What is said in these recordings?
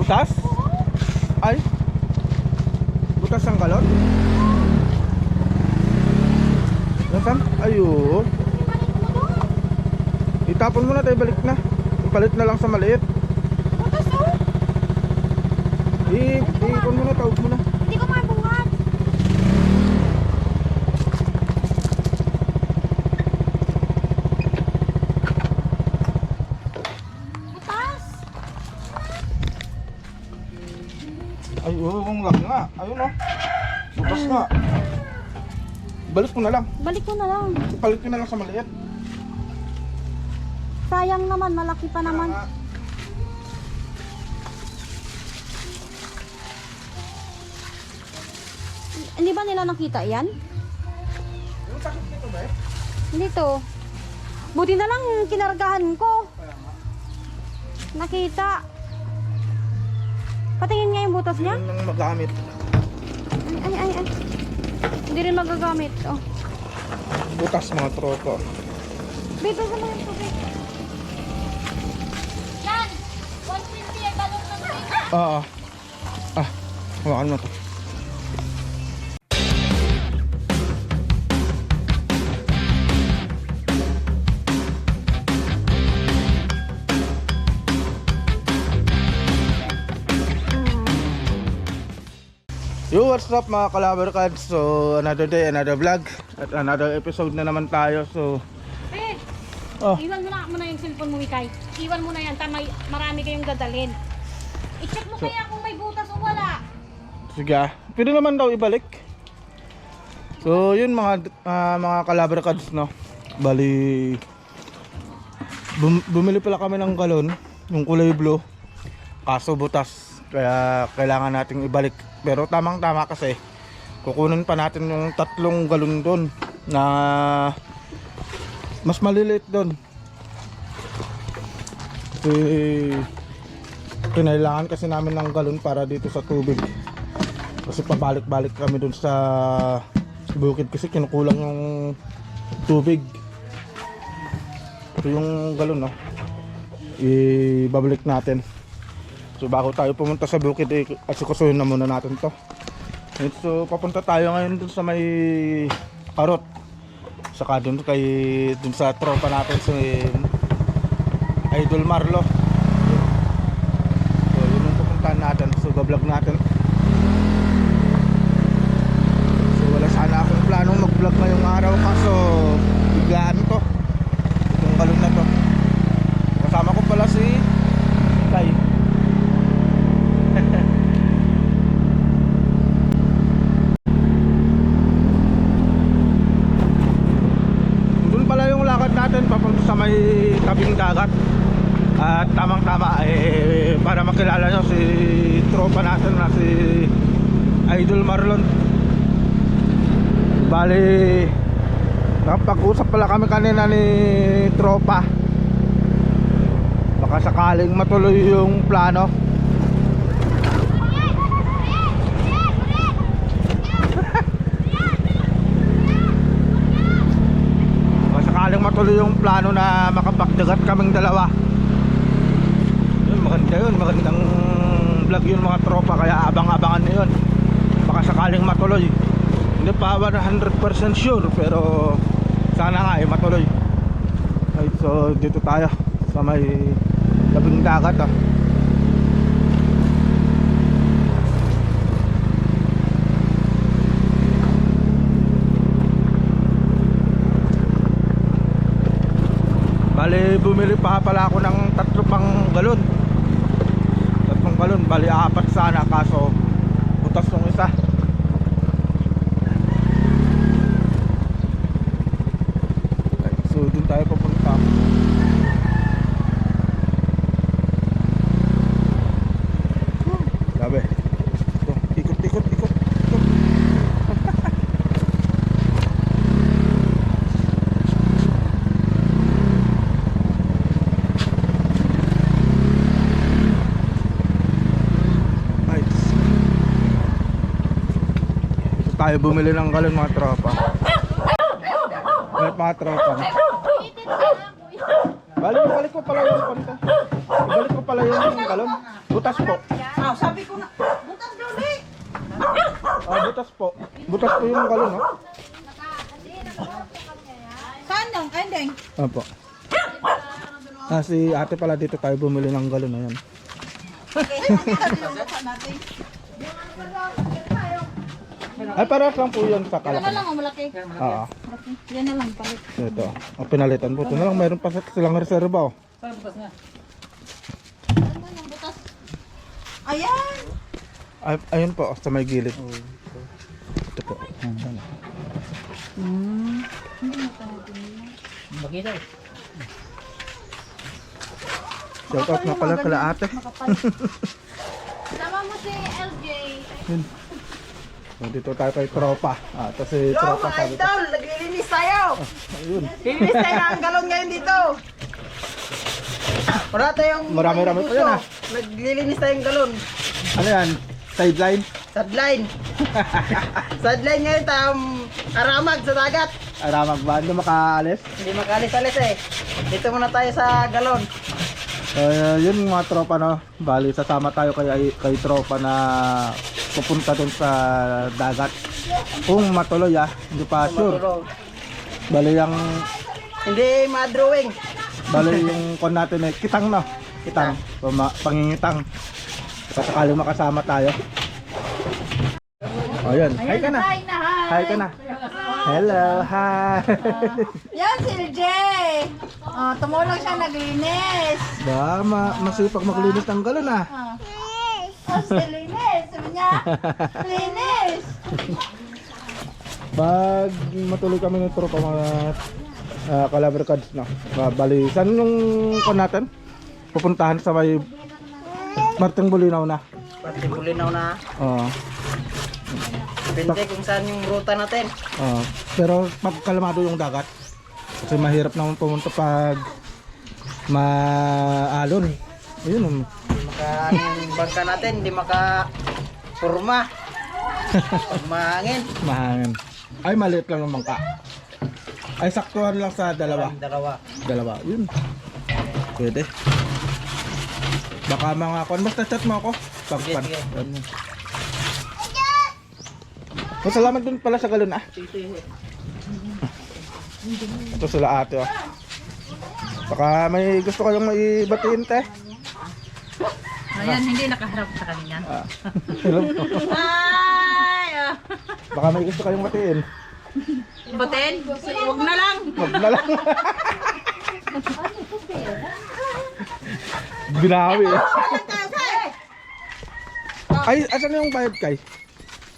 Butas? Ay, butas ang galon? Nasaan? Ayun. Itapon mo na tayo, balik na. Ipalit na lang sa maliit. Butas oh. Ikon mo na, taog mo na. Hindi ko mabuhat. Butas. Ayun lang nga. Ayun oh. Butas nga. Balik mo na lang. Balik ko na lang. Ipalit ko na lang sa maliit. Sayang naman, malaki pa naman. Hindi ba nila nakita yan? Yung takip nito ba eh? Hindi to. Buti na lang kinargahan ko. Nakita. Patingin nga yung butas niya. Yun ang magamit. Ay. Hindi rin magagamit. Oh. Butas mga tropa. Babe, sa mga tubig. Yan! 150 ay balot ng tubig. Oo. Hawakan mo to. Yo, what's up mga Kalabar Cards? So, another day, another vlog at another episode na naman tayo. So, Babe, oh, iwan mo na yung cellphone mo, Mikay. Iwan mo na yan, marami kayong dadalhin. I-check mo kaya kung may butas o wala. sige ah. Pwede naman daw ibalik. So, yun mga Kalabar Cards, no? Bali, bumili pala kami ng galon, yung kulay blue. Kaso butas. Kaya kailangan nating ibalik. Pero tamang tama kasi kukunin pa natin yung 3 galon doon na mas maliliit doon. Kasi kinailangan kasi namin ng galon para dito sa tubig. Kasi pabalik-balik kami doon sa bukid kasi kinukulang yung tubig. Ito yung galon, no? Ibabalik natin. So bago tayo pumunta sa bukid, asikusuhin na muna natin to. So papunta tayo ngayon dun sa may Parot. Saka dun sa tropa natin si Idol Marlo. So yun yung pupuntahan natin. So bablog natin. So wala sana akong planong mag-vlog ngayong araw, kaso biglaan to. Itong balon na to. Kasama ko pala si Kai. Natin papunta sa may tabing dagat. At tamang tama para makilala nyo si tropa natin na si Idol Marlon. Bali, napag-usap pala kami kanina ni tropa, baka sakaling matuloy yung plano. Sakaling matuloy yung plano na makapagdagat kaming dalawa. Yun, maganda yun, magandang vlog yun mga tropa, kaya abang-abangan nyo yun. Baka sakaling matuloy. Hindi pa 100% sure, pero sana nga matuloy. Right, so dito tayo sa may tabing dagat. Bali, bumili pa pala ako ng 3 pang galon. 3 galon, bali 4 sana, kaso butas yung isa. So dun tayo papunta. Sabi, ikot. Tayo bumili ng galon mga tropa. Mga tropa. Balik ko pala yung konti. Ibalik ko pala yung galon. Butas po. Ah, sabi ko na, butas daw eh. Butas po. Butas po yung galon, no? Saan daw? Ending. Opo. Si ate pala dito tayo bumili ng galon na yan. Ay, parehas lang po yan sa Ano kalaki. lang, malaki. Oo. Yan na lang, palit. Ito. Ang pinalitan po. Ito na lang. Mayroon pa silang reserva, oh. Ayan. Ay, ayun po, sa may gilid. Ito po. Shout out na pala kala ate. Sama mo si LJ. Yun. Dito tayo kay tropa. Ito si Yo, tropa mga sabi ko. idol, naglilinis tayo. Ayun. Lilinis tayo ng galon ngayon dito. Wala tayong Marami-rami po yan, ah. Naglilinis tayong galon. Ano yan? Sideline? Sideline. Sideline ngayon tayong aramag sa dagat. Aramag ba? Hindi makaalis? Hindi makalis-alis eh. Dito muna tayo sa galon. So, yun mga tropa, no? Bali, sasama tayo kay tropa na pupunta dun sa dagat. Kung matuloy, hindi pa sure. Matulog. Bali, yung Hindi ma-drawing. bali yung kon natin kitang, no? Kitang. Pangingitang. Sakali makasama tayo. O, yun. Hi ka na. Hi na, hi. Hi ka na. Hello, hi. Yan si LJ. Oh, tumulong siya naglinis. Ba, masipag maglinis ng galon, ah. Oh, si linis. Sabi niya, linis. Pag matuloy kami ng tropa mga Calabar Cards, no? Bali, saan yung kon natin? Pupuntahan sa may Marting Bulinaw na. Pati bulinaw na. Oo. Depende kung saan yung ruta natin. Oo. Pero pag kalmado yung dagat, kasi mahirap naman pumunta pag maalon. Ayun. Hindi yung bangka natin, hindi maka-purma. Pag mahangin. Mahangin. Ay, maliit lang naman ka. Ay, saktuhan lang sa dalawa. Dalawa. Yun. Pwede. Baka mga kon, basta chat mo ako. Pagpan. Sige. So, salamat dun pala sa galon, ah. Ito sila ate, oh. Baka may gusto kayong maibatiin, te. Ayan, hindi nakaharap sa kanina. Hello. Ay! Baka may gusto kayong batiin. Batin? Huwag na lang. Wag na lang. Binawi, eh. Ay, asan yung bayad kay?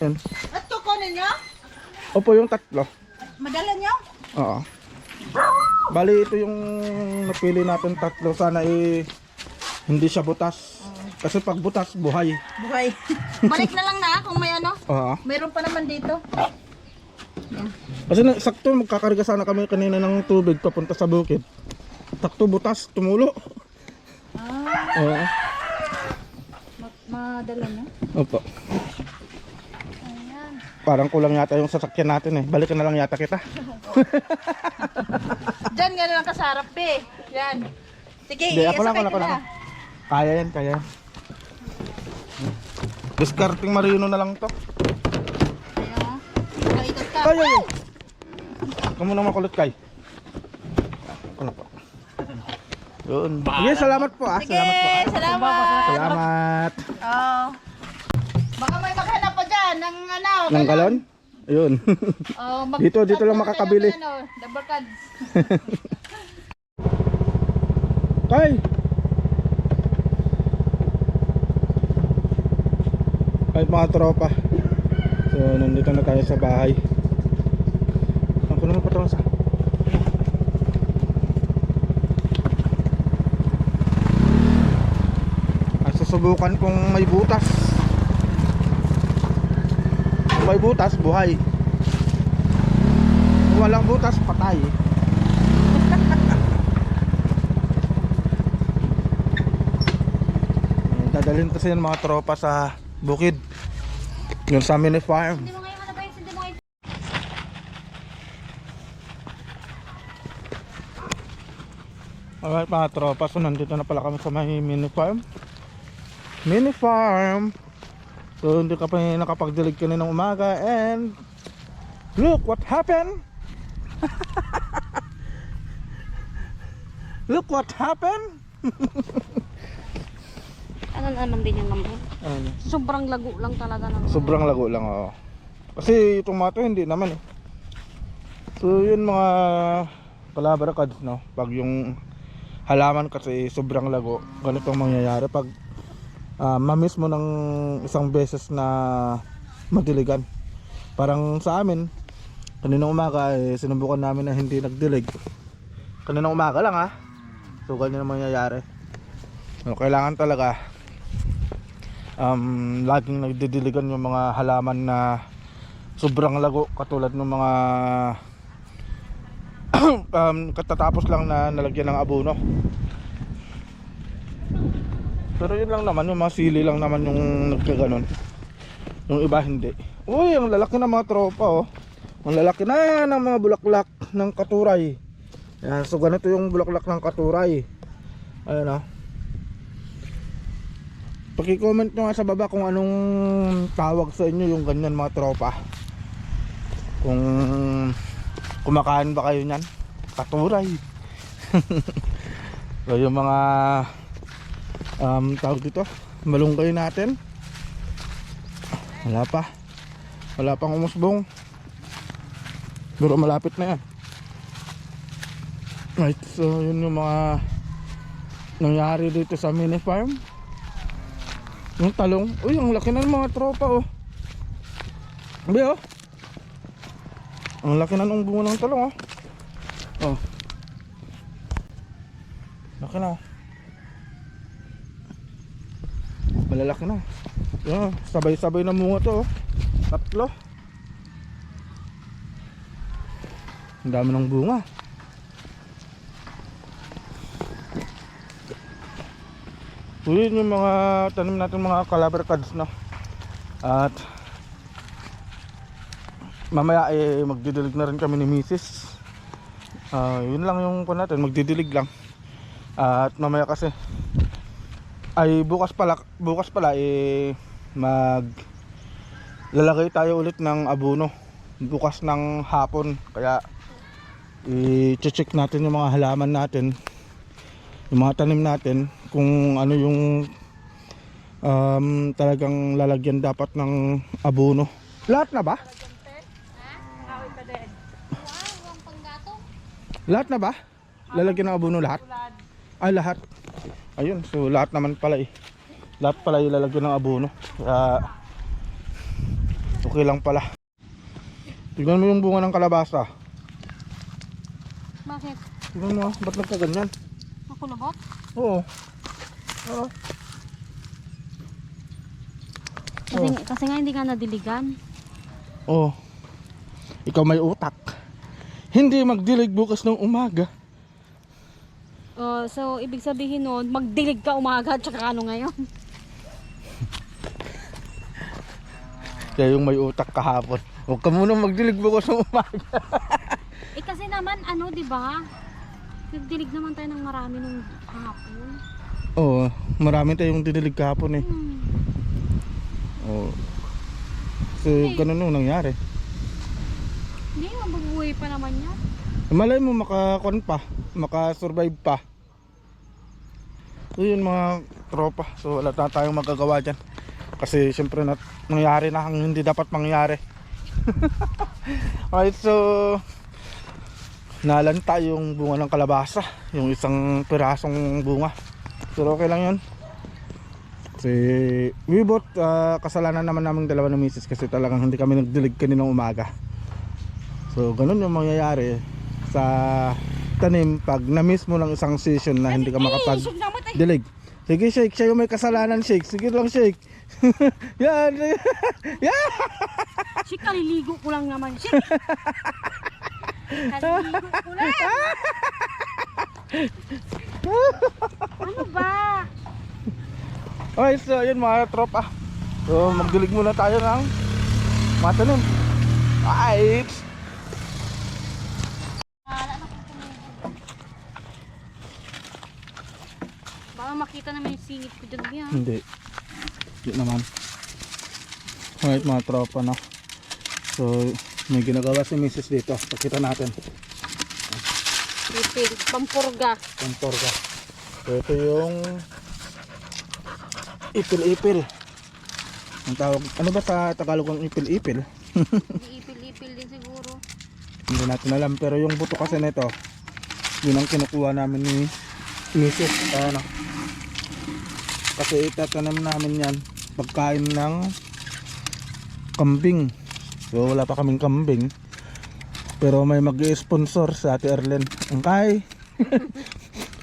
Yan. At kukunin nyo? Opo, yung tatlo. Madala nyo? Oo. Bali, ito yung napili natin tatlo. Sana hindi siya butas. Kasi pag butas, buhay. Buhay. Balik na lang na kung may ano. Oo. Mayroon pa naman dito. Kasi sakto, magkakarga sana kami kanina ng tubig papunta sa bukid. Sakto, butas, tumulo. Oo. Madala na? Opo. Parang kulang yata yung sasakyan natin, eh. Balikan na lang yata kita. Diyan nga lang kasarap eh. Yan. Sige, Hindi, ako lang, isakay ako ko lang. na. Kaya yan, kaya yan. Discarding marino na lang to. Ayun. Nakaitot ka. Kaya yun. Kamu naman kulit kay. Ano po? Yun. Sige, salamat po, ah. Sige, Salamat po. salamat. Salamat. Oh. Baka may maghanap pa dyan ng ano. Ng galon? Ayun. Oh, Dito lang makakabili. Ano, double cards. Kay! Ay, mga tropa. So, nandito na tayo sa bahay. Ako naman patawang sa... Ay, susubukan kung may butas. Kung may butas, buhay. Kung walang butas, patay. Dadalhin kasi yung mga tropa sa bukid. Yung sa mini farm. Hindi mo ngayon ano ba yung hindi mo ngayon? Alright mga tropa, so nandito na pala kami sa may mini farm. Mini farm. So hindi ka pa nakapagdilig kaninang umaga. And look what happened. Look what happened. Ano naman din yung naman? Ano? Sobrang lago lang talaga ng Sobrang lago lang, oo. Kasi itong mga to hindi naman eh. So yun mga Calabra cards, no. Pag yung halaman kasi sobrang lago, ganito ang mangyayari pag mamiss mo ng isang beses na madiligan. Parang sa amin kaninang umaga sinubukan namin na hindi nagdilig. Kaninang umaga lang ha. So ganyan ang mangyayari. So, kailangan talaga laging nagdidiligan yung mga halaman na sobrang lago, katulad ng mga katatapos lang na nalagyan ng abono. Pero yun lang naman, yung mga sili lang naman yung nagkaganon. Yung iba hindi. Uy, ang lalaki ng mga tropa oh. Ang lalaki na ng mga bulaklak ng katuray. Yan, so ganito yung bulaklak ng katuray. Ayan oh. Paki-comment nyo nga sa baba kung anong tawag sa inyo yung ganyan mga tropa. Kung kumakain ba kayo nyan? Katuray. So yung mga tawag dito, malunggay natin. Wala pang umusbong. Pero malapit na yan. Right, so yun yung mga nangyari dito sa mini farm. Yung talong, uy ang laki na ng mga tropa oh. Sabi oh, ang laki na ng bunga ng talong oh. Oh, laki na oh. Malalaki na. Yan, sabay-sabay na bunga to oh. Tatlo. Ang dami ng bunga. So yun yung mga tanim natin mga Calabra cards no. At mamaya magdidilig na rin kami ni Mrs. Yun lang yung po natin, magdidilig lang. At mamaya kasi ay bukas pala lalagay tayo ulit ng abono bukas ng hapon. Kaya i-check natin yung mga halaman natin, yung mga tanim natin, kung ano yung talagang lalagyan dapat ng abono. Lahat na ba? Lahat na ba? Lalagyan ng abono lahat? Ay lahat. Ayun, so lahat naman pala eh. Lahat pala ilalagyan ng abono. Kaya okay lang pala. Tignan mo yung bunga ng kalabasa. Bakit? Tignan mo, ba't nagkaganyan? Makulabot? Oo. Oo. Kasi nga hindi ka nadiligan. Oo. Ikaw may utak. Hindi magdilig bukas ng umaga. So ibig sabihin nun, magdilig ka umaga at saka ano ngayon? Kaya yung may utak kahapon, huwag ka muna magdilig bukas ng umaga. Kasi naman ano, di ba? Nagdilig naman tayo ng marami nung hapon. Oo, marami tayong didilig kahapon eh. Oo. So ganun nung nangyari. Hindi, mabubuhay pa naman yan. Malay mo makasurvive pa. So yun mga tropa, so wala na tayong magagawa dyan. Kasi syempre nangyari na ang hindi dapat mangyari. Alright, so nalanta yung bunga ng kalabasa, yung isang pirasong bunga. Pero okay lang yun. Kasi we both kasalanan naman naming dalawa ng misis kasi talagang hindi kami nagdilig kaninang umaga. So ganun yung mangyayari sa tanim pag na-miss mo ng isang season na hindi ka makapag-dilig. Sige shake, siya yung may kasalanan shake. Sige lang shake. Yan. Yan. Shake, kaliligo ko lang naman. Shake. Kaliligo ko lang. Ano ba? Okay, so yun mga tropa. So magdilig muna tayo ng mga tanim. Right. Baka makita naman yung singit ko dyan, Bia. Hindi. Hindi naman. Alright mga tropa, no? So, may ginagawa si Mrs. dito. Pakita natin. Ipil, pampurga. Pamporga. So, ito yung ipil-ipil. Ang tawag, ano ba sa Tagalog ang ipil-ipil? Hindi ipil-ipil din siguro. Hindi natin alam. Pero yung buto kasi nito, yun ang kinukuha namin ni Mrs. Ano? Kasi itatanim namin yan pagkain ng kambing. So wala pa kaming kambing, pero may mag-i-sponsor sa Ate Erlen. Angkay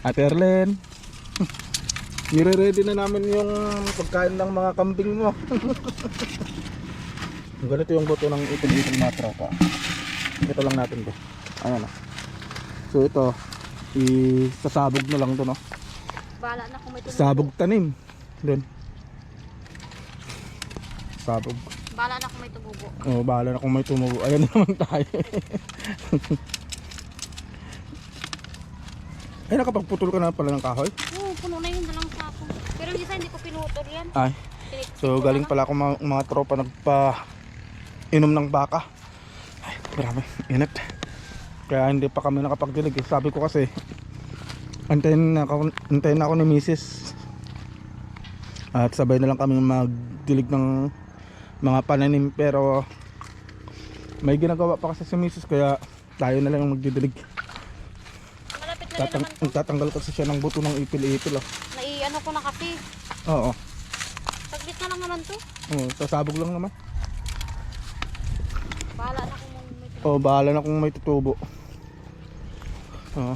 Ate Erlen, nire-ready na namin yung pagkain ng mga kambing mo. Ganito yung buto ng ipil-ipil na tropa. Ito lang natin to. Ayan na. So ito isasabog na lang to, no? Bala na kung may tumubo. Sabog tanim doon. Sabog. Bala na kung may tumubo. Oh, bahala na kung may tumubo. Ayan na naman tayo. Ay, nakapagputol ka na pala ng kahoy? Oo, puno na yun dalang sako. Pero yung isa hindi ko pinutol yan. Ay. So, galing pala ako mga tropa nagpa inom ng baka. Ay, grabe. Init. Kaya hindi pa kami nakapagdilig. Sabi ko kasi, antayin na ako ni Mrs. At sabay na lang kami magdilig ng mga pananim, pero may ginagawa pa kasi si Mrs. kaya tayo na lang yung magdidilig. Malapit na rin naman to. Tatanggal kasi siya ng buto ng ipil-ipil. Oh. Nai-ano ko na kasi. Oo. Taglit na lang naman to. Oo, sasabog lang naman. Bala na kung may tumubo. Oh, bahala na kung may tutubo. Oo.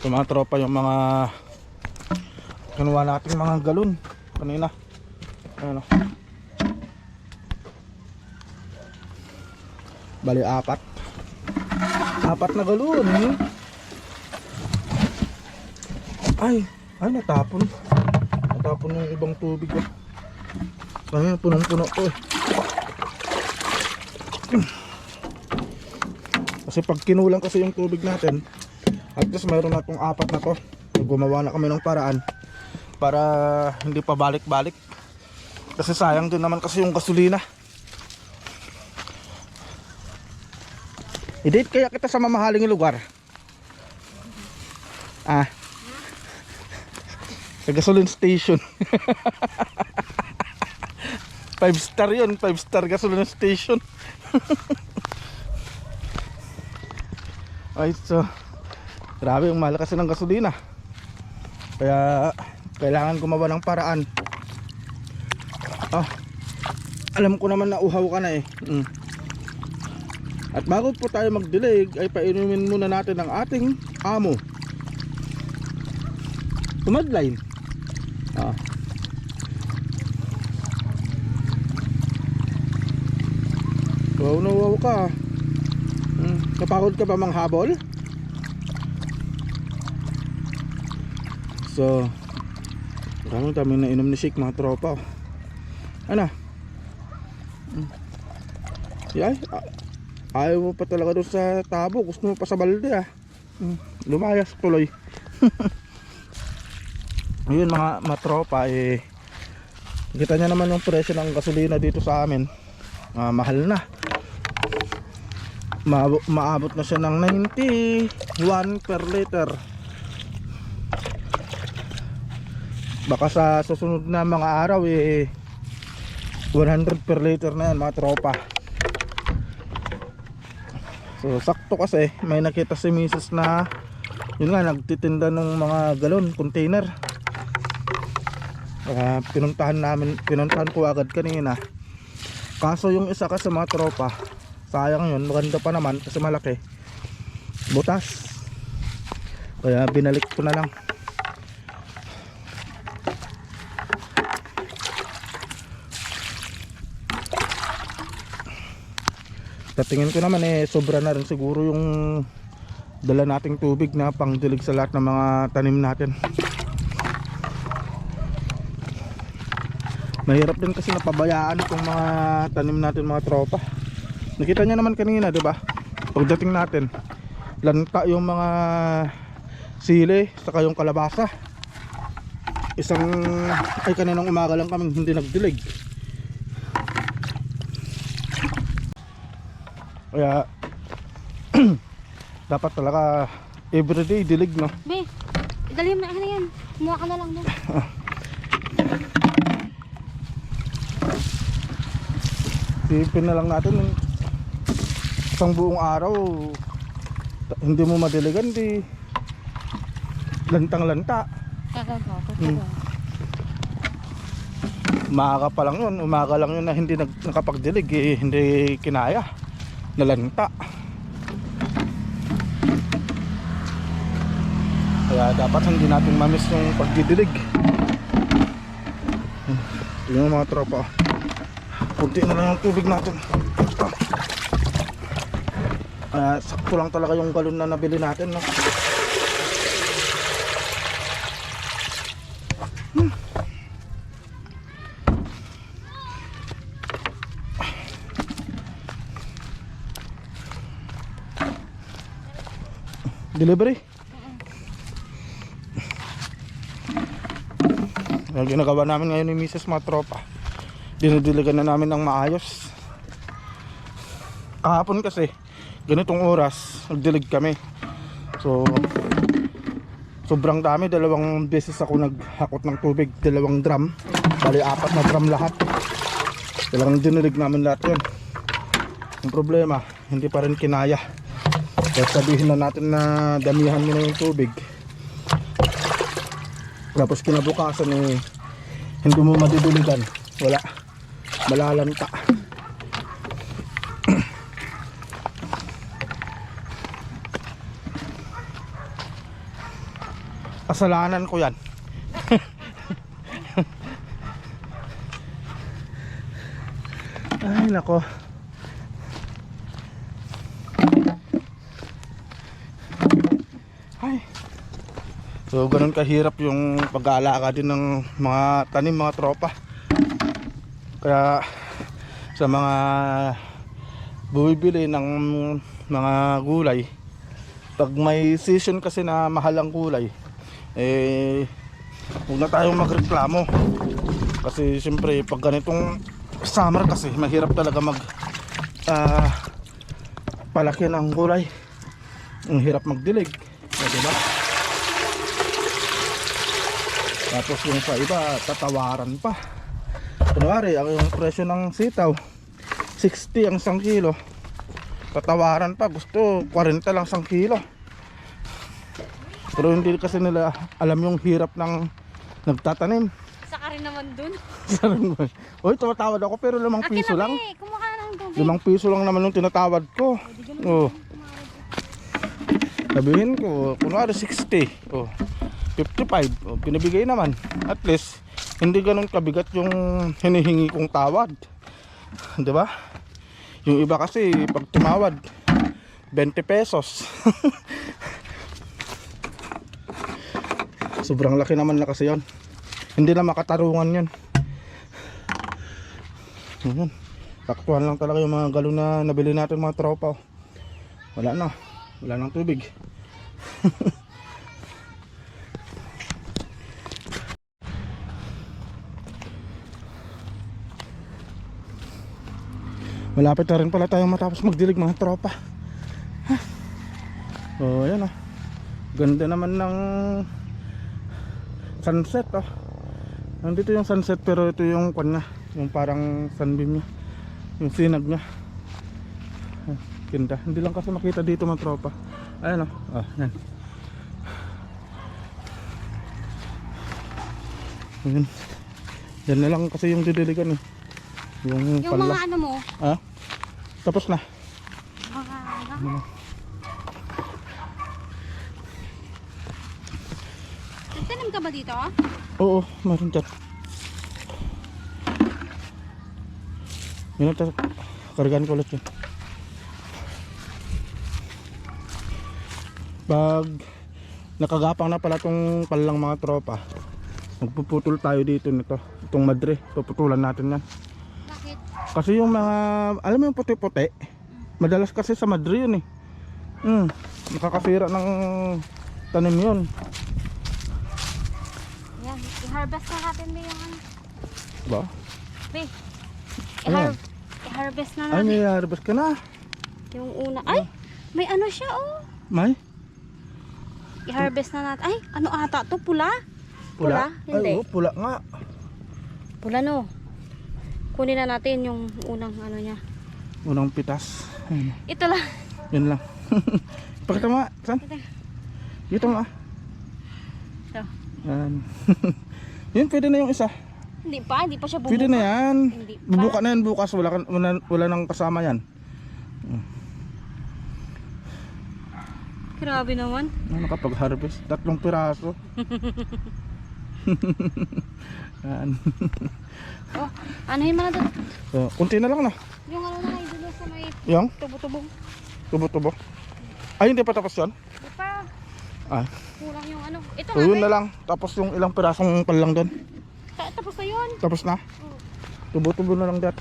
So, mga tropa, yung mga kinuha natin mga galon kanina. Ano? Bali, 4 na galon. Ay, natapon yung ibang tubig. Ay, punong-puno to eh. Kasi pag kinulang kasi yung tubig natin, at least mayroon na itong 4 na to. Gumawa na kami ng paraan para hindi pa balik-balik. Kasi sayang din naman kasi yung gasolina. I-date kaya kita sa mamahaling lugar. Sa gasoline station. 5-star yun, 5-star gasoline station. Ay, so grabe yung mahal kasi ng gasolina. Kaya kailangan gumawa ng paraan. Alam ko naman na uhaw ka na eh. At bago po tayo magdilig ay painumin muna natin ang ating amo. Tumadline. Wow na wow ka. Napagod ka ba manghabol? So, maraming kami na inom ni Shake mga tropa. Ano? Yay, ayaw mo pa talaga doon sa tabo. Gusto mo pa sa balde ah. Lumayas tuloy. Ayun mga tropa eh, kita nyo naman yung presyo ng gasolina dito sa amin. Mahal na. Maabot na siya ng 91 per liter. Baka sa susunod na mga araw eh 100 per liter na yan mga tropa. So sakto kasi may nakita si Mrs. na yun nga nagtitinda ng mga galon, container. Pinuntahan ko agad kanina. Kaso yung isa kasi mga tropa, sayang yun, maganda pa naman kasi malaki, butas. Kaya binalik ko na lang. Tatingin ko naman eh sobra na rin siguro yung dala nating tubig na pangdilig sa lahat ng mga tanim natin. Mahirap din kasi napabayaan itong mga tanim natin mga tropa. Nakita nyo naman kanina, 'di ba? Pagdating natin, lanta yung mga sili saka yung kalabasa. Kaninang umaga lang kaming hindi nagdilig. Kaya dapat talaga everyday dilig, no? Be, dali mo na yan. Kumuha ka na lang doon. Sipin na lang natin isang buong araw hindi mo madiligan, di lantang-lanta. Umaga pa lang yun, umaga lang yun na hindi nakapagdilig, eh, hindi kinaya, nalanta. Kaya dapat hindi natin mamiss yung pagdidilig. Ito yung mga tropa, kunti na lang yung tubig natin. Sakto lang talaga yung galon na nabili natin, no? Delivery? Yung ginagawa namin ngayon ni Mrs. mga tropa, dinidiligan na namin ng maayos. Kahapon kasi ganitong oras nagdilig kami, so sobrang dami. 2 beses ako naghakot ng tubig, 2 drum, bali 4 na drum lahat. Talagang dinilig namin lahat yun. Ang problema, hindi pa rin kinaya. Kaya sabihin na natin na damihan mo na yung tubig, tapos kinabukasan eh hindi mo madidiligan, wala, malalanta. Kasalanan ko yan. Ay nako. Ay. So ganun kahirap yung pag-aalaga din ng mga tanim, mga tropa. Kaya sa mga bumibili ng mga gulay, pag may season kasi na mahal ang gulay, eh huwag na tayong magreklamo. Kasi siyempre pag ganitong summer kasi mahirap talaga palaki ng gulay. Ang hirap magdilig, diba? Tapos yung sa iba tatawaran pa. Kunwari ang presyo ng sitaw 60 ang 1 kilo, tatawaran pa, gusto 40 lang 1 kilo. Pero hindi kasi nila alam yung hirap ng nagtatanim. Saka rin naman dun. Oy, tumatawad ako pero 5 piso lang. Kumuha ka na ng tubig. 5 piso lang naman yung tinatawad ko. Oh. Sabihin ko, kunwari 60, oh, 55, oh, binibigay naman. At least, hindi ganun kabigat yung hinihingi kong tawad. Diba? Yung iba kasi, pag tumawad, 20 pesos. Sobrang laki naman na kasi yun. Hindi na makatarungan yun. Ayan. Taktuhan lang talaga yung mga galon na nabili natin, mga tropa. Wala na. Wala nang tubig. Malapit na rin pala tayong matapos magdilig, mga tropa. Oh, ayan oh. Ganda naman ng sunset oh. Nandito yung sunset pero ito yung kanya, yung parang sunbeam niya, yung sinag niya. Ganda. Hindi lang kasi makita dito, mga tropa. Ayan o. Oh, yan. Ayan. Yan na lang kasi yung didiligan eh. Yung pala. Mga ano mo? Ah? Tapos na. Nagtanim ka ba dito? Oo, meron dyan. Yun ang kargaan ko ulit yun. Pag nakagapang na pala itong palang, mga tropa, magpuputol tayo dito nito, itong madre, puputulan natin yan. Bakit? Kasi yung mga, alam mo yung puti-puti, madalas kasi sa madre yun eh. Nakakasira ng tanim yun. Yan, I-harvest na natin ba yung ano? Ba? Be, Ayan. i-harvest na Ay, natin. may harvest ka na. Yung una. Ay, may ano siya oh. May? I-harvest na natin. Ay, ano ata to? Pula? Pula? Hindi. Ay, oo, pula nga. Pula no. Kunin na natin yung unang ano niya. Unang pitas. Ayun. Ito lang. Yun lang. Pakita mo nga. Saan? Dito nga. Ito. Yan. Yun, pwede na yung isa. Hindi pa siya bumuka. Pwede na yan. Hindi pa. Bubuka na yan bukas. Wala nang kasama yan. Grabe naman. Nakapag-harvest. 3 piraso. Yan. Oh, ano yung mga doon? So, kunti na lang na. Yung ano na idolo sa may Yung tubo-tubong. tubo-tubo. Ay, hindi pa tapos yan? Di pa. Ah. Kulang yung ano. Ito So, nga yun ba? na lang. Tapos yung ilang pirasong palang doon. Tapos na yun. Tapos na. Tubo-tubo na lang dat.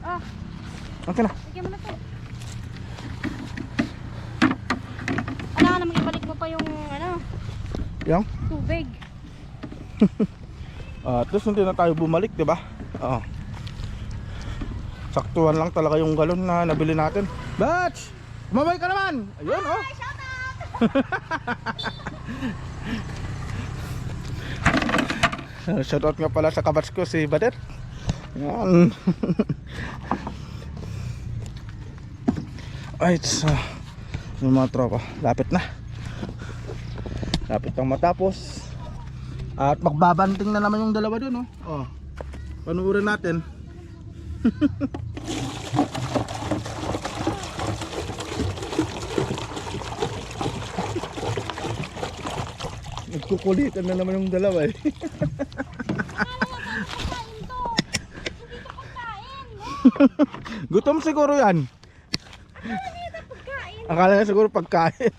Ah, Okay na. lagyan mo na to. Kailangan naman ibalik mo pa yung ano, Yung? tubig. At least hindi na tayo bumalik, di ba? Oo. Saktuhan lang talaga yung galon na nabili natin. Batch! Kumabay ka naman! Ayun, oh! Shoutout nga pala sa kabatch ko, si Badet. Yan. Alright, so yung mga tropa, lapit na. Lapit ang matapos. At magbabanting na naman yung dalawa dun, oh. Panuurin natin. Nagkukulitan na naman yung dalawa eh. Gutom siguro yan. Akala niya siguro pagkain.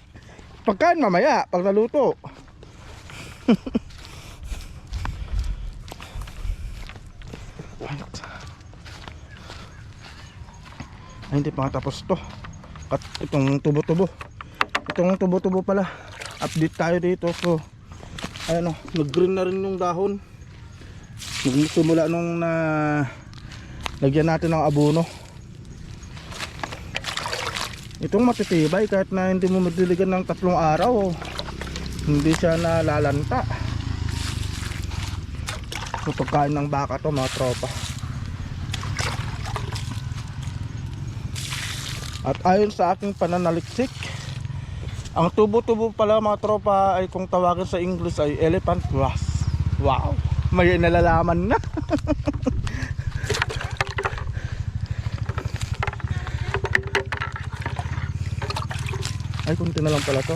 Pagkain mamaya, pag naluto. Ay, hindi pa nga tapos to. At itong tubo-tubo. Itong tubo-tubo pala. Update tayo dito. So, ayun o, nag-green na rin yung dahon. Simula nung lagyan natin ng abono. Itong matitibay kahit na hindi mo madiligan ng 3 araw. Hindi siya nalalanta. So, pagkain ng baka to mga tropa. At ayon sa aking pananaliksik, ang tubo-tubo pala mga tropa ay kung tawagin sa English ay elephant grass. Wow, may nalalaman na. Ay, kunti na lang pala to.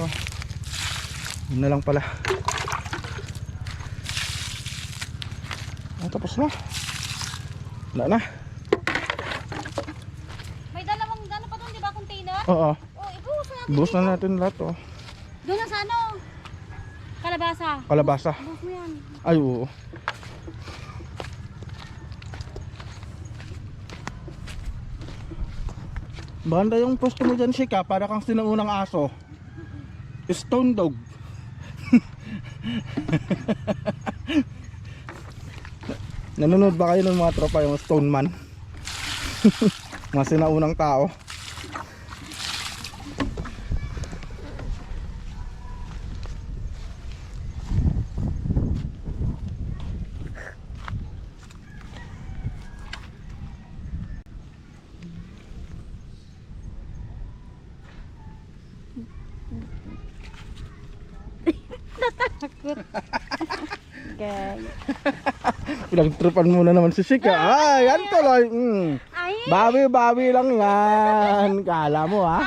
Yun na lang pala. Ah, tapos na. Wala na. May dalawang ano pa doon, di ba, container? Oo. Oh, ibuhos na natin. Buhos na natin lahat, oh. Doon na sa ano? Kalabasa. Kalabasa. Ibuhos mo yan. Ay, oo. Banda yung pwesto mo dyan, Shika, para kang sinaunang aso. Stone dog. Nanonood ba kayo ng mga tropa yung Stone Man? Mga sinaunang tao. Okay. Pinagtripan muna naman si Shika. Ay, yan tuloy. Ay, Bawi-bawi lang yan. Kala mo ha?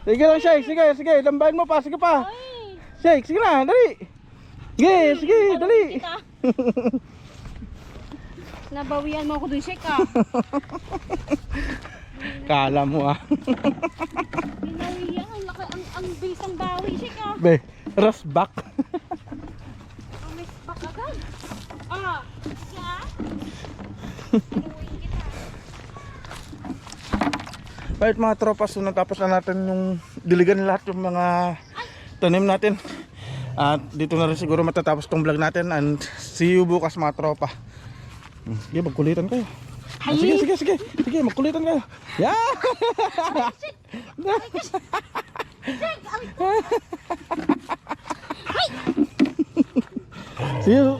Sige lang, Shake. Sige. Lambahin mo pa. Sige pa. ay. Shake, sige na. Dali. Sige, dali. Kita. Nabawian mo ako dun, Shek, ah. Kala mo ha? Binawian. Ang laki, ang bilis ng bawi, Shek, ah. Be, rust back. Ang may back agad. Ah, siya. Inuwin kita. Right mga tropa, so natapos na natin yung diligan lahat yung mga tanim natin. At dito na rin siguro matatapos tong vlog natin. And see you bukas mga tropa. Sige, magkulitan kayo. Sige, magkulitan kayo. Yeah!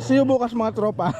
see you bukas mga tropa.